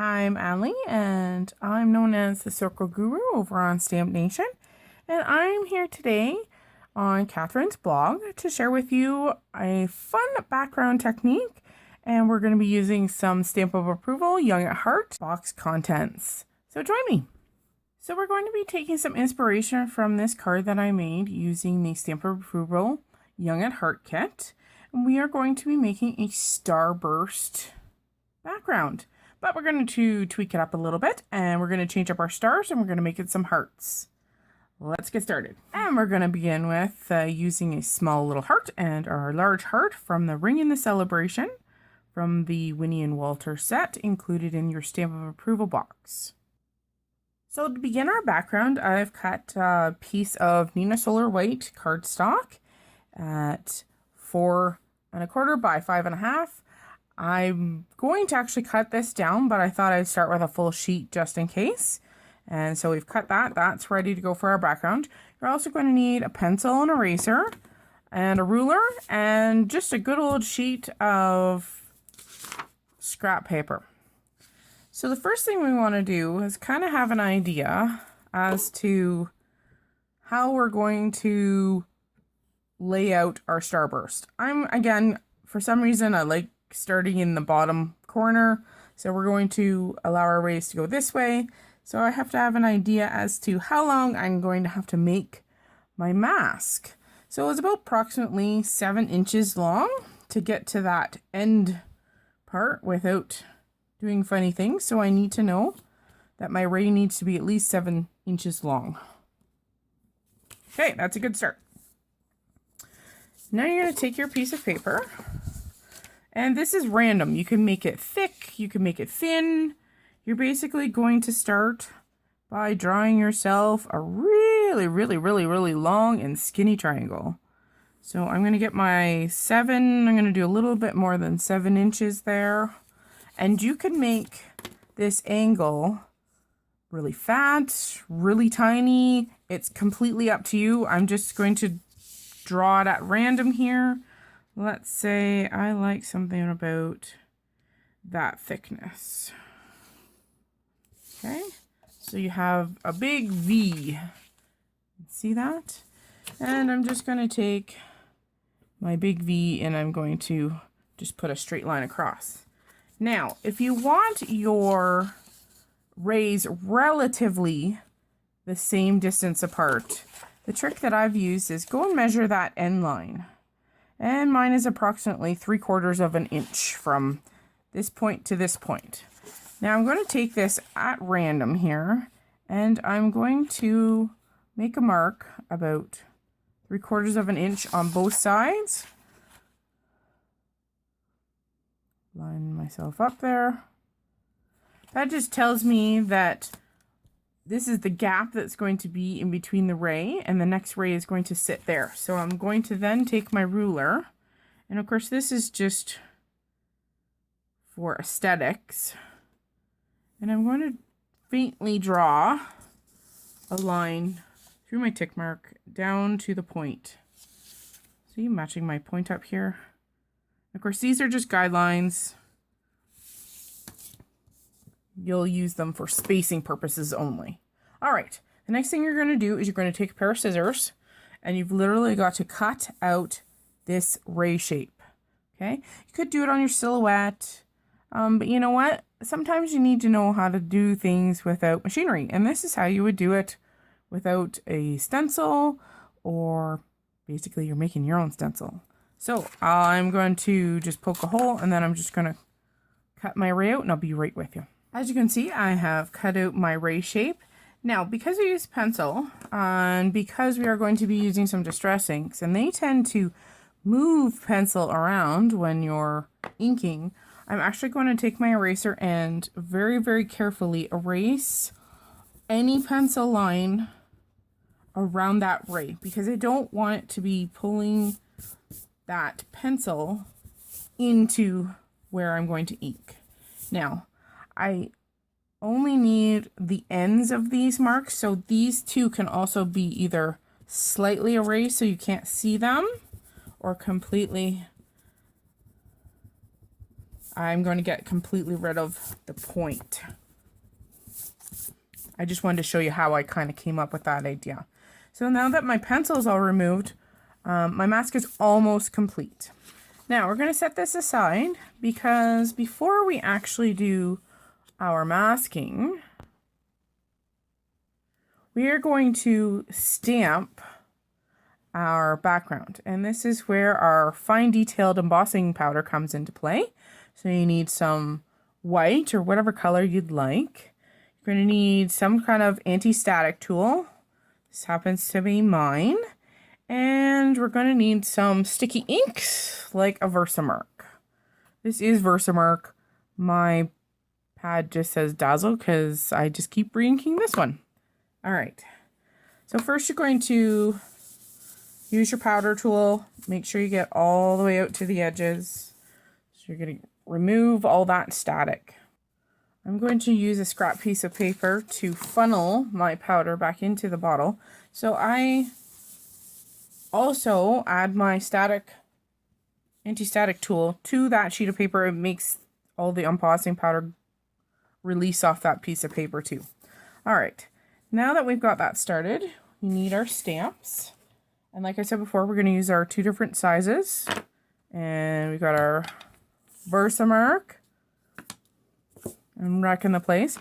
I'm Allie, and I'm known as the Circle Guru over on Stamp Nation, and I'm here today on Catherine's blog to share with you a fun background technique, and we're going to be using some Stamp of Approval Young at Heart box contents. So join me. So we're going to be taking some inspiration from this card that I made using the Stamp of Approval Young at Heart kit, and we are going to be making a starburst background. But we're going to tweak it up a little bit, and we're going to change up our stars, and we're going to make it some hearts. Let's get started. And we're going to begin with using a small little heart and our large heart from the Ring in the Celebration from the Winnie and Walter set included in your Stamp of Approval box. So to begin our background, I've cut a piece of Nina Solar White cardstock at 4 1/4 by 5 1/2. I'm going to actually cut this down, but I thought I'd start with a full sheet just in case. And so we've cut that. That's ready to go for our background. You're also going to need a pencil and eraser and a ruler and just a good old sheet of scrap paper. So the first thing we want to do is kind of have an idea as to how we're going to lay out our starburst. Again, for some reason, I like starting in the bottom corner, so we're going to allow our rays to go this way. So I have to have an idea as to how long I'm going to have to make my mask. So it's about approximately 7 inches long to get to that end part without doing funny things. So I need to know that my ray needs to be at least 7 inches long. Okay, that's a good start. Now you're going to take your piece of paper. And this is random. You can make it thick, you can make it thin. You're basically going to start by drawing yourself a really long and skinny triangle. So I'm going to get my 7, I'm going to do a little bit more than 7 inches there. And you can make this angle really fat, really tiny. It's completely up to you. I'm just going to draw it at random here. Let's say I like something about that thickness. Okay, so you have a big V. See that? And I'm just going to take my big V and I'm going to just put a straight line across. Now, if you want your rays relatively the same distance apart, the trick that I've used is go and measure that end line. And mine is approximately 3/4 of an inch from this point to this point. Now I'm going to take this at random here, and I'm going to make a mark about 3/4 of an inch on both sides. Line myself up there. That just tells me that this is the gap that's going to be in between the ray, and the next ray is going to sit there. So I'm going to then take my ruler, and of course this is just for aesthetics, and I'm going to faintly draw a line through my tick mark down to the point. See, matching my point up here. Of course, these are just guidelines. You'll use them for spacing purposes only. All right, the next thing you're going to do is you're going to take a pair of scissors, and you've literally got to cut out this ray shape. Okay, you could do it on your silhouette, but you know what? Sometimes you need to know how to do things without machinery, and this is how you would do it without a stencil, or basically you're making your own stencil. So I'm going to just poke a hole, and then I'm just going to cut my ray out, and I'll be right with you. As you can see, I have cut out my ray shape. Now, because I use pencil, and because we are going to be using some distress inks, and they tend to move pencil around when you're inking, I'm actually going to take my eraser and very carefully erase any pencil line around that ray, because I don't want it to be pulling that pencil into where I'm going to ink. Now, I only need the ends of these marks, so these two can also be either slightly erased so you can't see them, or completely I'm going to get completely rid of the point. I just wanted to show you how I kind of came up with that idea. So now that my pencil is all removed, my mask is almost complete. Now we're going to set this aside because before we actually do our masking, we are going to stamp our background. And this is where our fine detailed embossing powder comes into play. So you need some white or whatever color you'd like. You're going to need some kind of anti-static tool. This happens to be mine. And we're going to need some sticky inks, like a Versamark. This is Versamark. My pad just says Dazzle because I just keep re-inking this one. All right. So first you're going to use your powder tool. Make sure you get all the way out to the edges. So you're going to remove all that static. I'm going to use a scrap piece of paper to funnel my powder back into the bottle. So I also add my anti-static tool to that sheet of paper. It makes all the embossing powder release off that piece of paper too. All right, now that we've got that started, we need our stamps. And like I said before, we're going to use our 2 different sizes. And we've got our Versamark. I'm wrecking the place.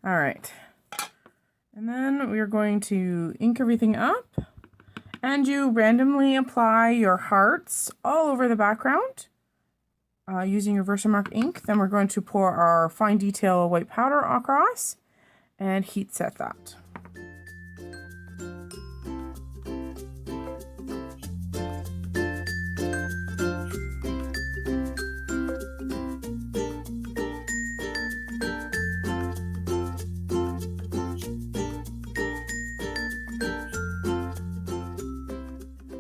All right. And then we're going to ink everything up, and you randomly apply your hearts all over the background using your Versamark ink. Then we're going to pour our fine detail white powder across and heat set that.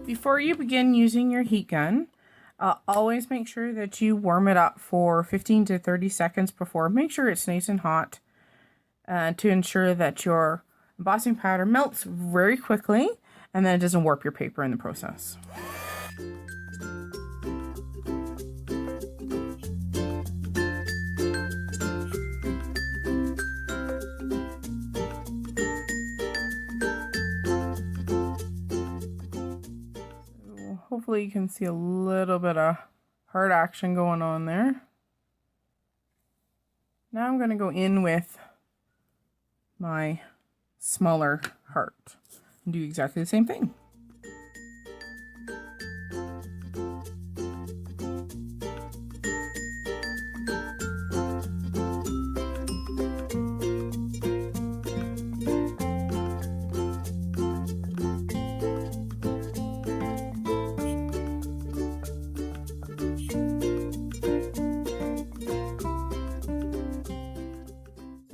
Before you begin using your heat gun, always make sure that you warm it up for 15 to 30 seconds before. Make sure it's nice and hot to ensure that your embossing powder melts very quickly and then it doesn't warp your paper in the process. Hopefully you can see a little bit of heart action going on there. Now I'm going to go in with my smaller heart and do exactly the same thing.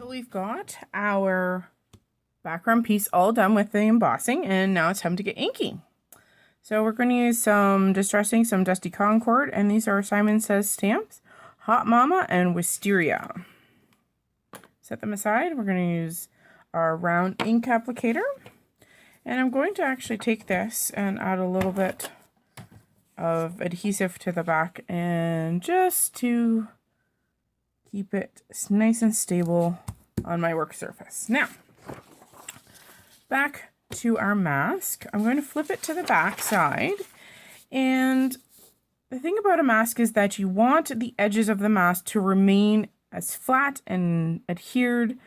We've got our background piece all done with the embossing, and now it's time to get inking. So we're going to use some Distressing, some Dusty Concord, and these are Simon Says stamps, Hot Mama, and Wisteria. Set them aside. We're going to use our round ink applicator, and I'm going to actually take this and add a little bit of adhesive to the back, and just to keep it nice and stable on my work surface. Now, back to our mask. I'm going to flip it to the back side. And the thing about a mask is that you want the edges of the mask to remain as flat and adhered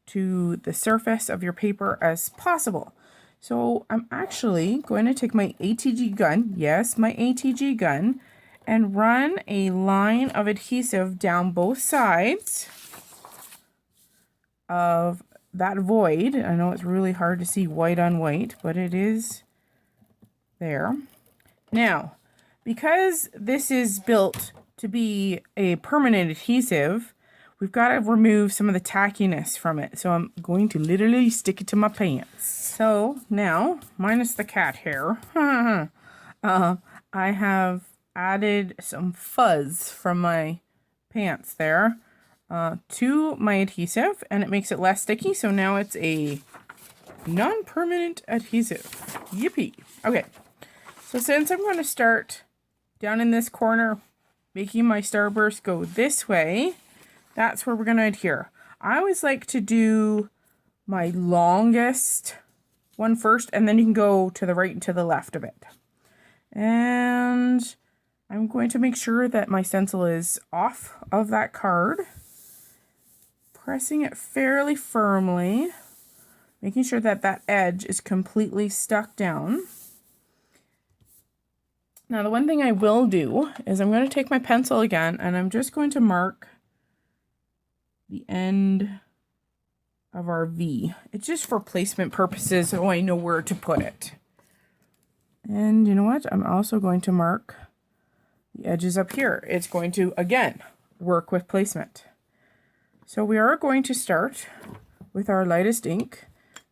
to the surface of your paper as possible. So I'm actually going to take my ATG gun, yes, my ATG gun, and run a line of adhesive down both sides of that void. I know it's really hard to see white on white, but it is there. Now, because this is built to be a permanent adhesive, we've got to remove some of the tackiness from it. So I'm going to literally stick it to my pants. So now, minus the cat hair, I have added some fuzz from my pants there to my adhesive, and it makes it less sticky. So now it's a non-permanent adhesive. Yippee. Okay, so since I'm going to start down in this corner making my starburst go this way, that's where we're going to adhere. I always like to do my longest one first, and then you can go to the right and to the left of it. And I'm going to make sure that my stencil is off of that card, pressing it fairly firmly, making sure that that edge is completely stuck down. Now, the one thing I will do is I'm going to take my pencil again, and I'm just going to mark the end of our V. It's just for placement purposes, so I know where to put it. And you know what? I'm also going to mark the edges up here. It's going to, again, work with placement. So we are going to start with our lightest ink.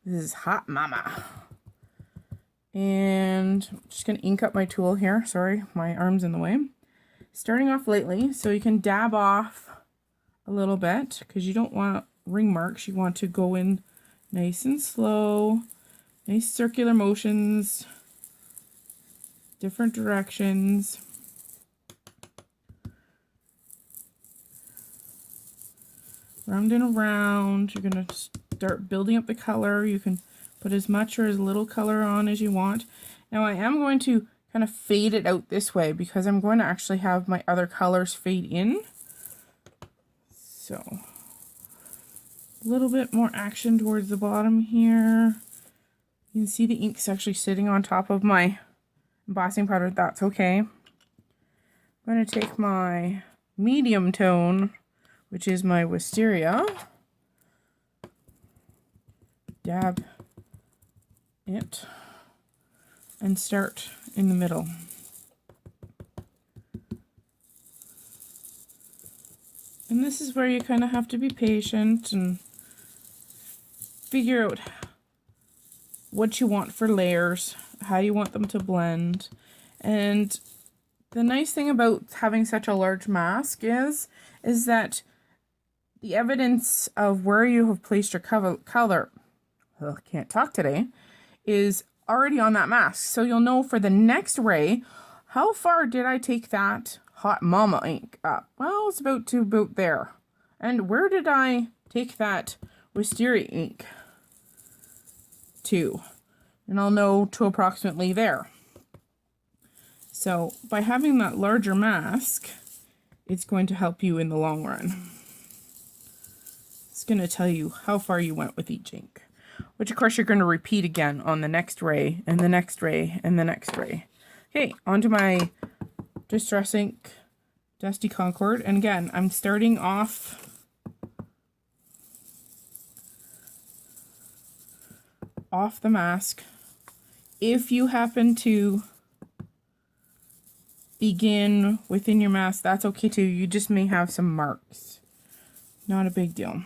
This is Hot Mama. And I'm just going to ink up my tool here. Sorry, my arm's in the way. Starting off lightly, so you can dab off a little bit, because you don't want ring marks. You want to go in nice and slow, nice circular motions, different directions. Round and around. You're going to start building up the color. You can put as much or as little color on as you want. Now I am going to kind of fade it out this way, because I'm going to actually have my other colors fade in. So a little bit more action towards the bottom here. You can see the ink's actually sitting on top of my embossing powder. That's okay. I'm going to take my medium tone, which is my wisteria, dab it, and start in the middle. And this is where you kind of have to be patient and figure out what you want for layers, how you want them to blend. And the nice thing about having such a large mask is that the evidence of where you have placed your color, can't talk today, is already on that mask. So you'll know for the next ray, how far did I take that Hot Mama ink up? Well, it's about there. And where did I take that wisteria ink to? And I'll know to approximately there. So by having that larger mask, it's going to help you in the long run. It's going to tell you how far you went with each ink, which of course you're going to repeat again on the next ray and the next ray and the next ray. Okay, onto my Distress Ink Dusty Concord. And again, I'm starting off the mask. If you happen to begin within your mask, that's okay too. You just may have some marks. Not a big deal.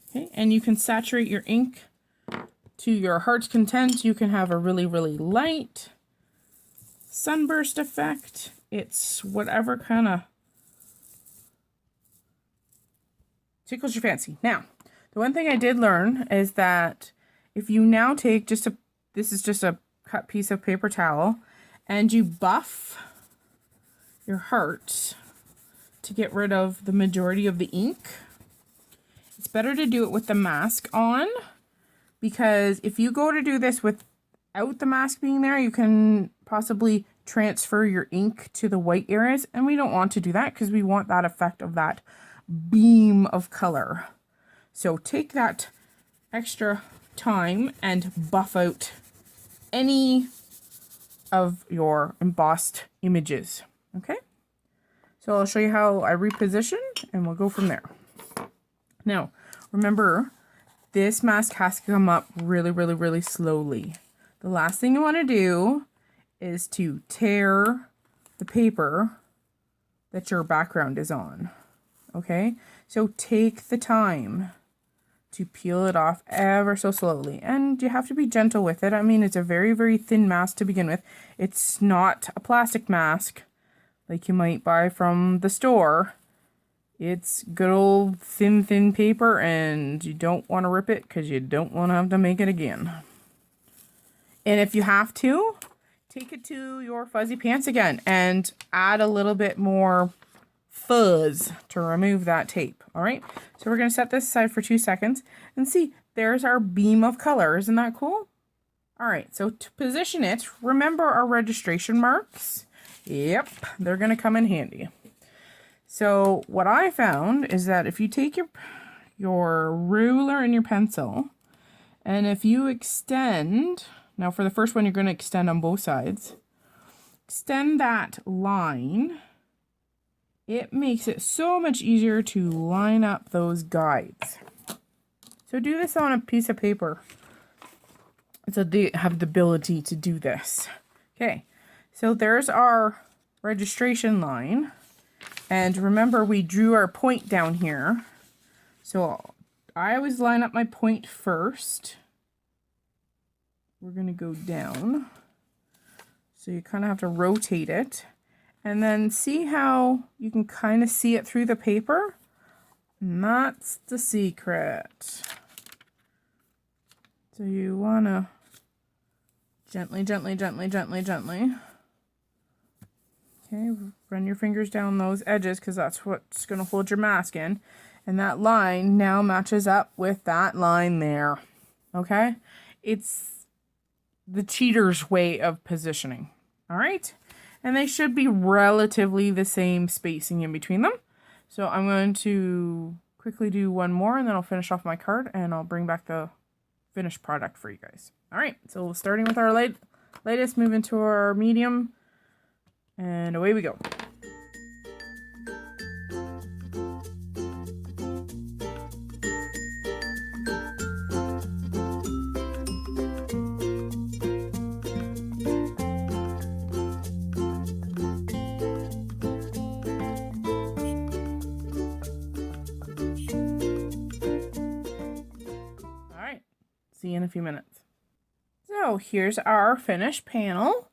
Okay, and you can saturate your ink to your heart's content. You can have a really, really light sunburst effect. It's whatever kind of tickles your fancy. Now, the one thing I did learn is that if you now take this is just a cut piece of paper towel, and you buff your heart to get rid of the majority of the ink, it's better to do it with the mask on, because if you go to do this without the mask being there, you can possibly transfer your ink to the white areas, and we don't want to do that because we want that effect of that beam of color. So take that extra time and buff out any of your embossed images. Okay, so I'll show you how I reposition, and we'll go from there. Now, remember, this mask has to come up really, really, really slowly. The last thing you want to do is to tear the paper that your background is on. Okay, so take the time to peel it off ever so slowly, and you have to be gentle with it. I mean, it's a very, very thin mask to begin with. It's not a plastic mask like you might buy from the store. It's good old thin paper, and you don't want to rip it because you don't want to have to make it again. And if you have to, take it to your fuzzy pants again and add a little bit more fuzz to remove that tape. All right, so we're going to set this aside for 2 seconds and see, there's our beam of color. Isn't that cool? All right, so to position it, remember our registration marks? Yep, they're going to come in handy. So what I found is that if you take your ruler and your pencil, and if you extend, now for the first one, you're going to extend on both sides, extend that line, it makes it so much easier to line up those guides. So do this on a piece of paper. So they have the ability to do this. Okay, so there's our registration line. And remember, we drew our point down here. So I always line up my point first. We're going to go down. So you kind of have to rotate it. And then see how you can kind of see it through the paper? And that's the secret. So you want to gently, gently, gently, gently, gently. Okay, run your fingers down those edges because that's what's going to hold your mask in. And that line now matches up with that line there. Okay? It's the cheater's way of positioning. All right? And they should be relatively the same spacing in between them. So I'm going to quickly do one more and then I'll finish off my card and I'll bring back the finished product for you guys. All right, so starting with our lightest, move into our medium, and away we go. See you in a few minutes. So here's our finished panel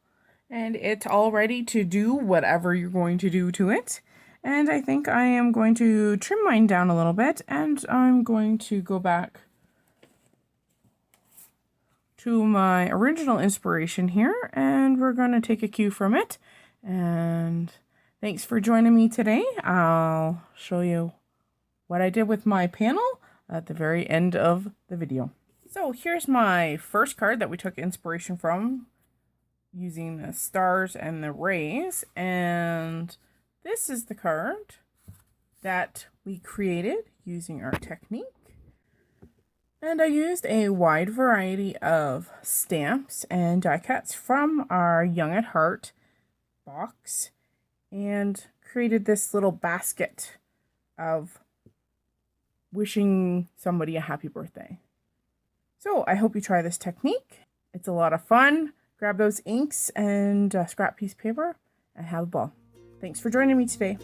and it's all ready to do whatever you're going to do to it. And I think I am going to trim mine down a little bit and I'm going to go back to my original inspiration here and we're going to take a cue from it. And thanks for joining me today. I'll show you what I did with my panel at the very end of the video. So here's my first card that we took inspiration from using the stars and the rays. And this is the card that we created using our technique. And I used a wide variety of stamps and die cuts from our Young at Heart box and created this little basket of wishing somebody a happy birthday. So I hope you try this technique. It's a lot of fun. Grab those inks and scrap piece of paper and have a ball. Thanks for joining me today.